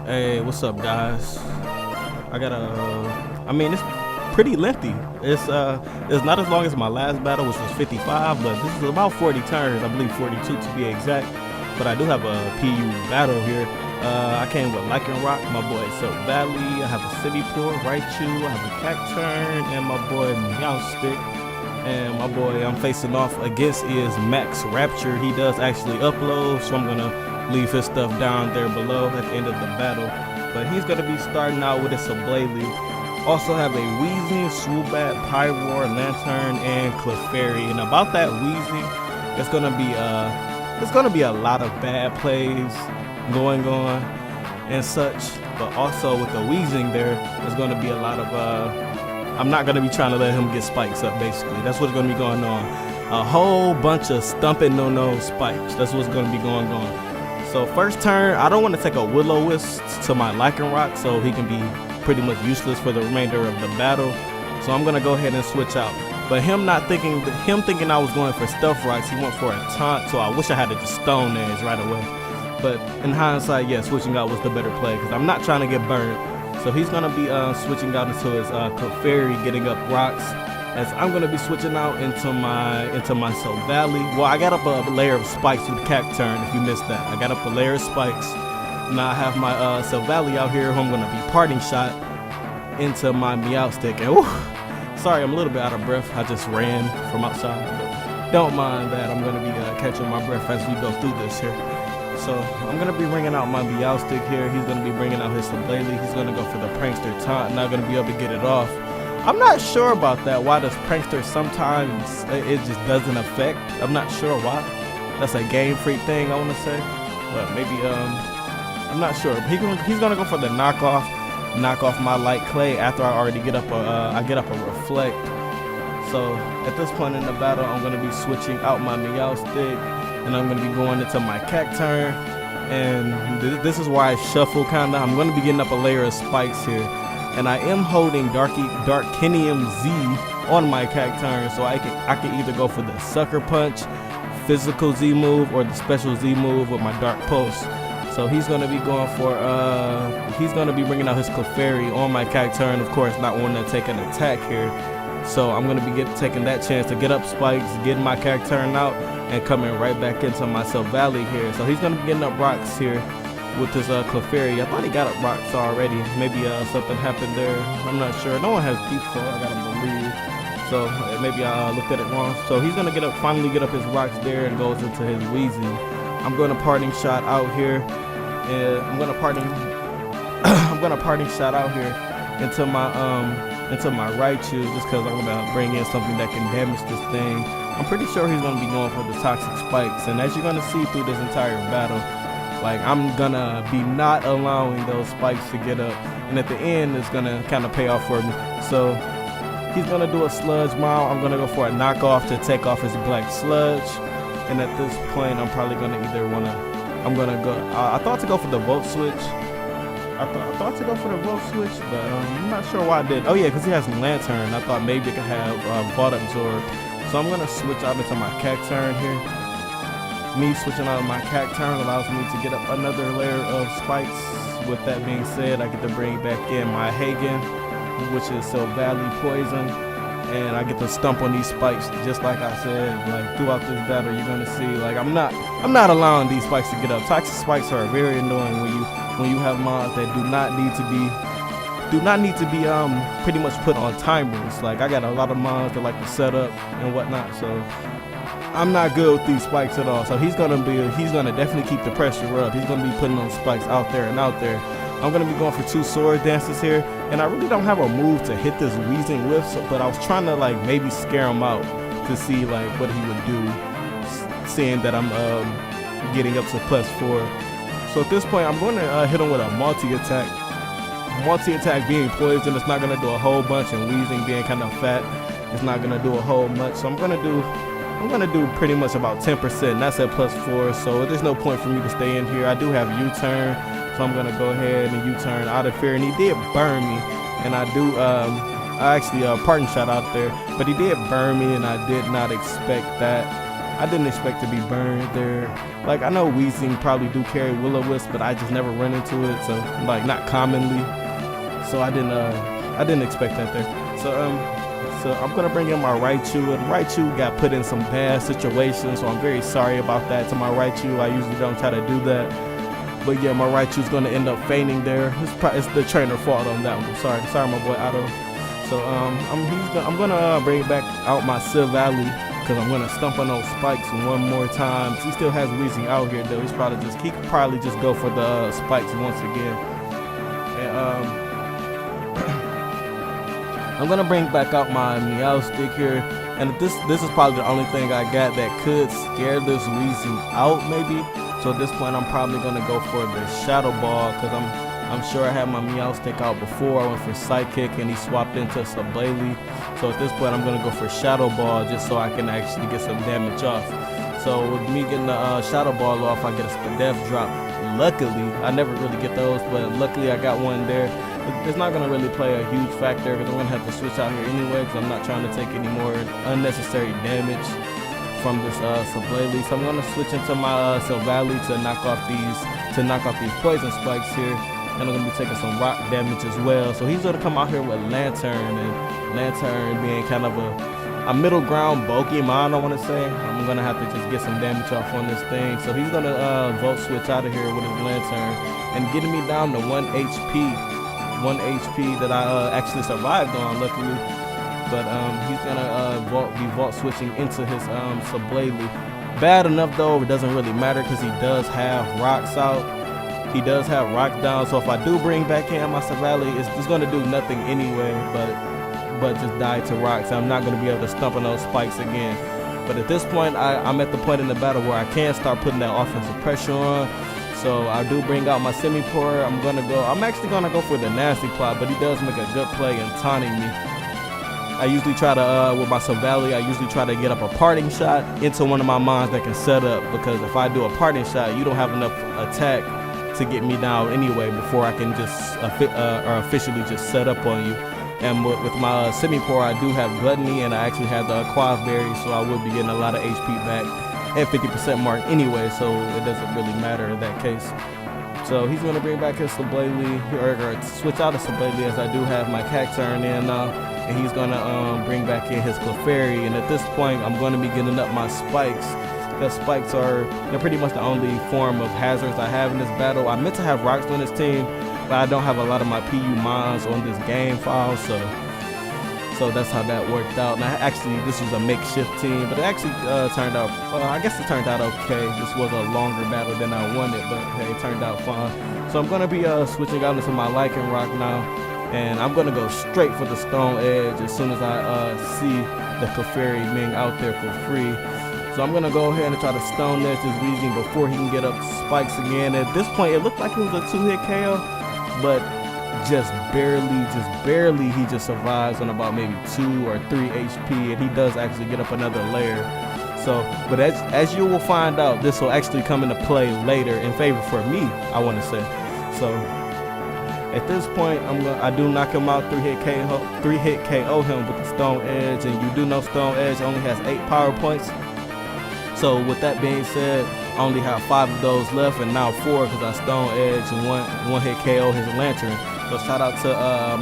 Hey, what's up, guys? I got I mean, it's pretty lengthy. It's not as long as my last battle, which was 55, but this is about 40 turns. I believe 42 to be exact. But I do have a PU battle here. I came with Lycan Rock, my boy Silk Valley. I have a City Pool, Raichu. I have a Cacturn, and my boy Meowstick. And my boy I'm facing off against is Max Rapture. He does actually upload, so I'm gonna leave his stuff down there below at the end of the battle. But he's gonna be starting out with a Sublaily. Also have a Weezing, Swoobat, Pyroar, Lantern, and Clefairy. And about that Weezing, it's gonna be a lot of bad plays going on and such. But also with the Weezing there's gonna be a lot of I'm not gonna be trying to let him get spikes up. Basically, that's what's gonna be going on. A whole bunch of stumping no spikes. That's what's gonna be going on. So first turn, I don't want to take a Will-O-Wisp to my Lycan Rock, so he can be pretty much useless for the remainder of the battle. So I'm gonna go ahead and switch out. But him thinking I was going for Stealth Rocks, he went for a taunt. So I wish I had it to Stone Edge right away. But in hindsight, yeah, switching out was the better play because I'm not trying to get burned. So he's gonna be switching out into his Clefairy, getting up rocks. As I'm gonna be switching out into my Silk Valley. Well, I got up a layer of spikes with Cacturn. If you missed that, I got up a layer of spikes. Now I have my Silk Valley out here, who I'm gonna be parting shot into my Meowstick. And whew, sorry, I'm a little bit out of breath. I just ran from outside. But don't mind that. I'm gonna be catching my breath as we go through this here. So I'm gonna be bringing out my Meowstick here. He's gonna be bringing out his Sublaily. He's gonna go for the Prankster taunt. Not gonna be able to get it off. I'm not sure about that. Why does Prankster sometimes it just doesn't affect? I'm not sure why. That's a Game Freak thing, I want to say. But maybe I'm not sure. He's gonna go for the knock off my Light Clay after I already get up a Reflect. So at this point in the battle, I'm gonna be switching out my Meowstick. And I'm going to be going into my Cacturn, and this is why I shuffle kinda. I'm going to be getting up a layer of spikes here, and I am holding Darkinium Z on my Cacturn, so I can either go for the Sucker Punch, physical Z move, or the special Z move with my Dark Pulse. So he's going to be going for he's going to be bringing out his Clefairy on my Cacturn, of course, not wanting to take an attack here. So I'm going to be taking that chance to get up spikes, getting my Cacturn out, and coming right back into my Silk Valley here. So he's going to be getting up rocks here with his Clefairy. I thought he got up rocks already. Maybe something happened there. I'm not sure. No one has default, I gotta believe. So maybe I looked at it wrong. So he's going to finally get up his rocks there and goes into his Weezing. I'm going to parting shot out here. And I'm going to parting shot out here into my Raichu, just because I'm gonna bring in something that can damage this thing. I'm pretty sure he's gonna be going for the Toxic Spikes, and as you're gonna see through this entire battle, like I'm gonna be not allowing those spikes to get up, and at the end it's gonna kind of pay off for me. So he's gonna do a Sludge Mile. I'm gonna go for a knockoff to take off his Black Sludge, and at this point I'm probably gonna I thought to go for the Volt Switch. I thought to go for the Volt Switch, but I'm not sure why I did. Oh yeah, because he has Lantern. I thought maybe it could have Vault Absorb. So I'm going to switch out into my Cacturn here. Me switching out of my Cacturn allows me to get up another layer of spikes. With that being said, I get to bring back in my Hagen, which is Silk Valley Poison. And I get to stump on these spikes, just like I said. Like throughout this battle, you're gonna see, like I'm not allowing these spikes to get up. Toxic spikes are very annoying when you have mods that do not need to be pretty much put on timers. Like I got a lot of mods that like to set up and whatnot, so I'm not good with these spikes at all. So he's gonna definitely keep the pressure up. He's gonna be putting those spikes out there and out there. I'm gonna be going for 2 Sword Dances here, and I really don't have a move to hit this Weezing with, but I was trying to like maybe scare him out to see like what he would do, seeing that I'm getting up to +4. So at this point, I'm going to hit him with a multi-attack. Multi-attack being poison, it's not going to do a whole bunch, and Weezing being kind of fat, it's not going to do a whole much. So I'm going to do pretty much about 10%, and that's at +4, so there's no point for me to stay in here. I do have U-turn, so I'm going to go ahead and U-turn out of fear, and he did burn me, and I actually parting shot out there, but he did burn me, and I did not expect that. I didn't expect to be burned there. Like, I know Weezing probably do carry Will-O-Wisp, but I just never run into it, so like not commonly. So I didn't expect that there. So I'm gonna bring in my Raichu, and Raichu got put in some bad situations, so I'm very sorry about that to my Raichu. I usually don't try to do that, but yeah, my Raichu's gonna end up fainting there. It's the trainer fault on that one. Sorry, my boy Otto. So I'm gonna bring back out my Silvally, because I'm gonna stump on those spikes one more time. He still has Weezing out here though. He could probably just go for the spikes once again. And I'm gonna bring back out my Meowstic here, and this is probably the only thing I got that could scare this Weezing out maybe. So at this point I'm probably gonna go for the Shadow Ball, because I'm sure I had my Meowstic out before. I went for Psychic and he swapped into Sablazy. So at this point I'm gonna go for Shadow Ball just so I can actually get some damage off. So with me getting the Shadow Ball off, I get a Death Drop. Luckily, I never really get those, but luckily I got one there. It's not gonna really play a huge factor because I'm gonna have to switch out here anyway, because I'm not trying to take any more unnecessary damage from this Sablazy. So I'm gonna switch into my Silvally to knock off these poison spikes here. And I'm gonna be taking some rock damage as well. So he's gonna come out here with Lantern, and Lantern being kind of a middle ground Pokemon, I wanna say. I'm gonna have to just get some damage off on this thing. So he's gonna Volt Switch out of here with his Lantern and getting me down to 1 HP that I actually survived on, luckily. But he's gonna be Volt Switching into his Sablazy. Bad enough though, it doesn't really matter because he does have rocks out. He does have rock down, so if I do bring back in my Silvally, it's going to do nothing anyway, but just die to rocks. I'm not going to be able to stump on those spikes again. But at this point, I'm at the point in the battle where I can start putting that offensive pressure on. So I do bring out my Semi-Pour. I'm actually going to go for the Nasty Plot, but he does make a good play in taunting me. I usually try to, with my Silvally, I usually try to get up a parting shot into one of my mons that can set up, because if I do a parting shot, you don't have enough attack to get me down anyway before I can just officially just set up on you. And with my Semi-Pour, I do have Gluttony, and I actually have the Quav Berry, so I will be getting a lot of HP back at 50% mark anyway, so it doesn't really matter in that case. So he's going to bring back his Sablazy, or switch out of Sablazy, as I do have my Cacturn in now, and he's going to bring back in his Clefairy. And at this point, I'm going to be getting up my Spikes, because Spikes they're pretty much the only form of hazards I have in this battle. I meant to have Rocks on this team, but I don't have a lot of my PU mons on this game file, so that's how that worked out. And this was a makeshift team, but it actually turned out, I guess it turned out okay. This was a longer battle than I wanted, but hey, it turned out fine. So I'm gonna be switching out into my Lycan Rock now, and I'm gonna go straight for the Stone Edge as soon as I see the Clefairy being out there for free. So I'm gonna go ahead and try to Stone Edge this Weezing before he can get up Spikes again. At this point, it looked like it was a 2-hit KO, but just barely he just survives on about maybe 2 or 3 HP, and he does actually get up another layer. So, but as you will find out, this will actually come into play later in favor for me, I want to say. So at this point, I do knock him out, 3-hit KO him with the Stone Edge, and you do know Stone Edge only has 8 power points. So with that being said, I only have 5 of those left, and now 4 because I Stone Edge and one hit KO his Lantern. So shout out to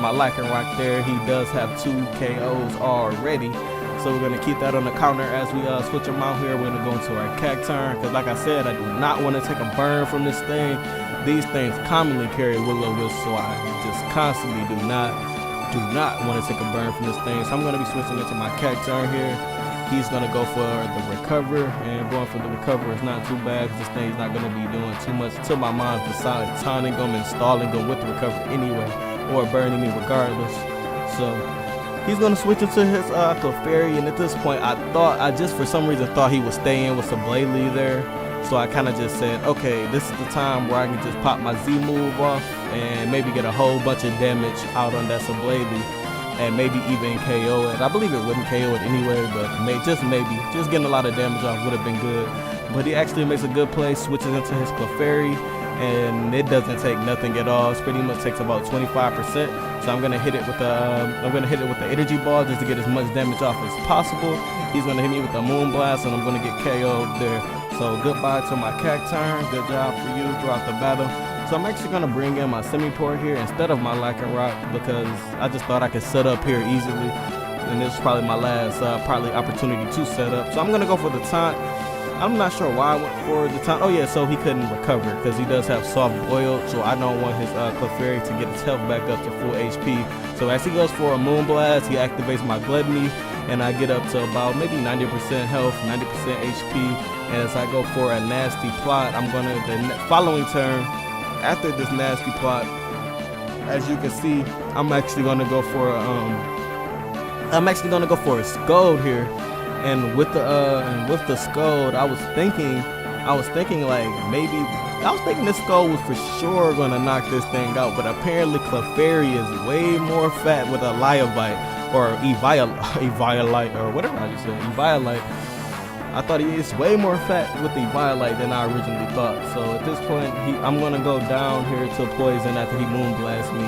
my Lycan Rock there. He does have 2 KOs already. So we're going to keep that on the counter as we switch them out here. We're going to go into our Cacturn, because like I said, I do not want to take a burn from this thing. These things commonly carry Will-O-Wisp, so I just constantly do not want to take a burn from this thing. So I'm going to be switching into my Cacturn here. He's going to go for the Recover, and going for the Recover is not too bad, because this thing's not going to be doing too much to my mons besides taunting them and stalling them with the Recover anyway, or burning me regardless. So he's going to switch into his Clefairy, and at this point I just for some reason thought he would stay in with some Sablazy there. So I kind of just said, okay, this is the time where I can just pop my Z move off and maybe get a whole bunch of damage out on that Sablazy, and maybe even KO it. I believe it wouldn't KO it anyway, but just getting a lot of damage off would have been good. But he actually makes a good play, switches into his Clefairy, and it doesn't take nothing at all. It pretty much takes about 25%. So I'm gonna hit it with the energy ball just to get as much damage off as possible. He's gonna hit me with the moon blast, and I'm gonna get KO'd there. So goodbye to my Cacturn. Good job for you throughout the battle. So I'm actually gonna bring in my semi-port here instead of my Lycan rock because I just thought I could set up here easily, and this is probably my last probably opportunity to set up. So I'm gonna go for the taunt. I'm not sure why I went for the taunt. Oh yeah, so he couldn't recover because he does have soft boiled, so I don't want his Clefairy to get his health back up to full HP. So as he goes for a moon blast, he activates my gluttony, and I get up to about maybe 90% health, 90% HP. And as I go for a nasty plot, I'm gonna the following turn after this nasty plot, as you can see, I'm actually gonna go for a Scold here. And with the Scold, I was thinking this Scold was for sure gonna knock this thing out, but apparently Clefairy is way more fat with a Lyavite or Eviolite or whatever I just said, Eviolite. I thought he is way more fat with the Eviolite than I originally thought. So at this point, I'm gonna go down here to poison after he moon blasts me,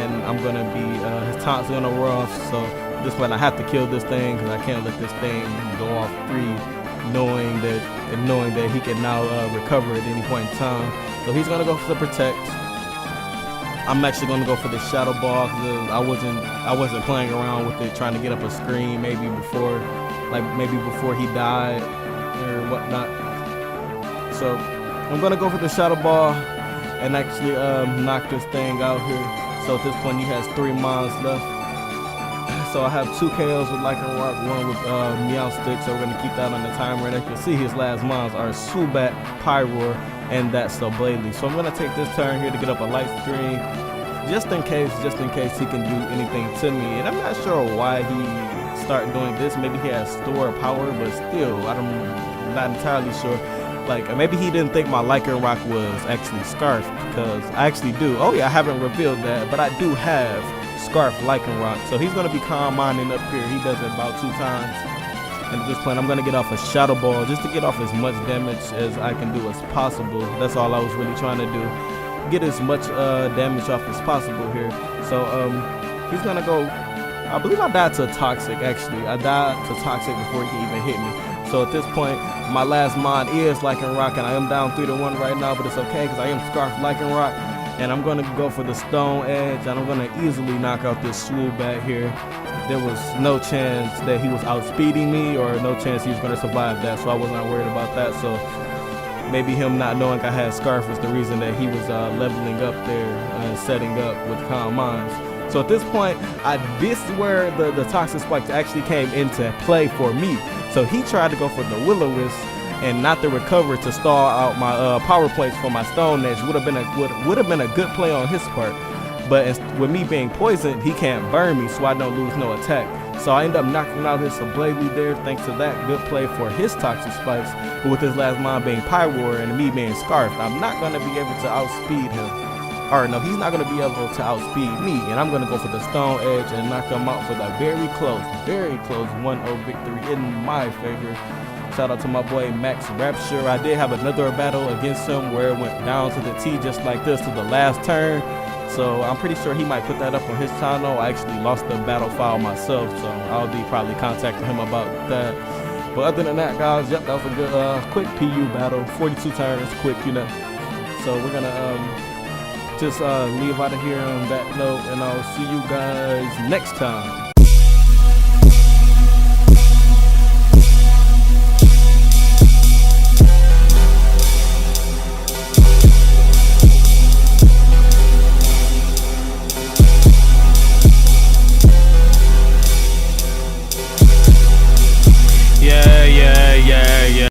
and I'm gonna be his taunts gonna wear off. So at this point, I have to kill this thing because I can't let this thing go off free, knowing that he can now recover at any point in time. So he's gonna go for the protect. I'm actually gonna go for the Shadow Ball because I wasn't playing around with it, trying to get up a screen maybe before he died or whatnot. So I'm gonna go for the Shadow Ball and actually knock this thing out here. So at this point he has 3 mons left. So I have 2 KOs with Lycan Rock, 1 with Meow Stick. So we're gonna keep that on the timer. And as you can see, his last mons are Subat, Pyroar, and that's Bladely. So I'm gonna take this turn here to get up a light screen, just in case he can do anything to me. And I'm not sure why he started doing this. Maybe he has store power, but still, I'm not entirely sure. Like maybe he didn't think my Lycan Rock was actually Scarf, because I actually do. Oh yeah, I haven't revealed that, but I do have Scarf Lycan Rock. So he's gonna be calm minding up here. He does it about 2 times. And at this point, I'm gonna get off a Shadow Ball just to get off as much damage as I can do as possible. That's all I was really trying to do. Get as much damage off as possible here. So he's gonna go, I believe I died to Toxic actually. I died to Toxic before he can even hit me. So at this point, my last mod is Lycan Rock, and I am down 3-1 right now, but it's okay because I am Scarf Lycan Rock. And I'm gonna go for the Stone Edge, and I'm gonna easily knock out this Swoobat here. There was no chance that he was outspeeding me, or no chance he was gonna survive that, so I was not worried about that. So maybe him not knowing I had Scarf was the reason that he was leveling up there and setting up with Calm Minds. So at this point, this is where the Toxic Spike actually came into play for me. So he tried to go for the Will-O-Wisp and not the Recover to stall out my power plates for my Stone Edge. Would have been a good play on his part. But with me being poisoned, he can't burn me, so I don't lose no attack. So I end up knocking out his Bladely there thanks to that good play for his Toxic Spikes. But with his last mon being Pyroar and me being Scarfed, I'm not going to be able to outspeed him. Or no, he's not going to be able to outspeed me. And I'm going to go for the Stone Edge and knock him out for the very close 1-0 victory in my favor. Shout out to my boy Max Rapture. I did have another battle against him where it went down to the T just like this to the last turn. So I'm pretty sure he might put that up on his channel. I actually lost the battle file myself, so I'll be probably contacting him about that. But other than that, guys, yep, that was a good quick PU battle. 42 turns, quick, you know. So we're gonna just leave out of here on that note, and I'll see you guys next time.